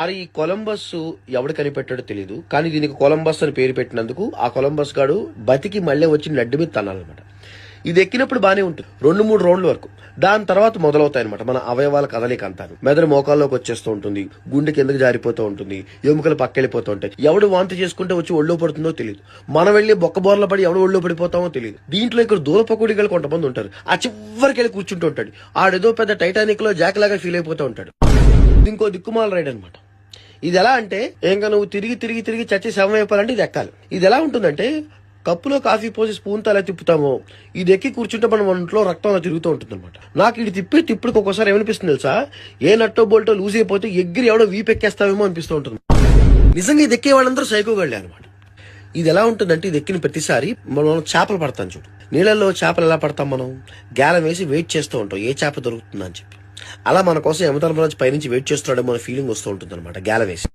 అరే ఈ కొలంబస్ ఎవడు కనిపెట్టాడో తెలియదు, కానీ దీనికి కొలంబస్ అని పేరు పెట్టినందుకు ఆ కొలంబస్ గాడు బతికి మళ్ళీ వచ్చి నడ్డి మీద తనాలన్నమాట. ఇది ఎక్కినప్పుడు బానే ఉంటుంది 2-3 రౌండ్ల వరకు. దాని తర్వాత మొదలవుతాయి అనమాట మన అవయవాల కదలిక అంటారు. మెదడు మోకాల్లోకి వచ్చేస్తూ ఉంటుంది, గుండె కిందకి జారిపోతూ ఉంటుంది, ఎముకలు పక్కెళ్ళిపోతూ ఉంటాయి. ఎవడు వాంతి చేసుకుంటే వచ్చి ఒళ్ళో పడుతుందో తెలియదు, మనం వెళ్లి బొక్కబోర్ల పడి ఎవడు ఒళ్ళో పడిపోతామో తెలియదు. దీంట్లో ఇక్కడ దూరపకుడిగా కొంతమంది ఉంటారు, ఆ చివరికి వెళ్ళి కూర్చుంటూ ఉంటాడు. ఆడేదో పెద్ద టైటానిక్ లో జాక్ లాగా ఫీల్ అయిపోతూ ఉంటాడు. ఇంకో దిక్కుమాల రైడ్ అనమాట. ఇది ఎలా అంటే ఇంకా నువ్వు తిరిగి తిరిగి తిరిగి చచ్చి శవం అయిపోవాలంటే ఇది ఎక్కాలి. ఇది ఎలా ఉంటుందంటే కప్పులో కాఫీ పోసి స్పూన్ తో ఎలా తిప్పుతామో ఇది ఎక్కి కూర్చుంటే మన ఒంట్లో రక్తం అలా తిరుగుతూ ఉంటుంది అనమాట. నాకు ఇది తిప్పుడికి ఒక్కోసారి ఏమనిపిస్తుంది తెలుసా, ఏ నట్టో బోల్టో లూజ్ అయిపోతే ఎగ్గిరి ఎవడో వీపెక్కేస్తావేమో అనిపిస్తూ ఉంటుంది. నిజంగా ఇది ఎక్కే వాళ్ళందరూ సైకోగాళ్ళే అనమాట. ఇది ఎలా ఉంటుందంటే ఇది ఎక్కిన ప్రతిసారి మనం చేపలు పడతాం చూడు, నీళ్ళల్లో చేపలు ఎలా పడతాం, మనం గ్యాలం వేసి వెయిట్ చేస్తూ ఉంటాం ఏ చేప దొరుకుతుందని చెప్పి. అలా మన కోసం యమధర్మరాజు పైనుంచి వెయిట్ చేస్తున్నాడేమో అనే ఫీలింగ్ వస్తూ ఉంటుంది అనమాట గ్యాలం వేసి.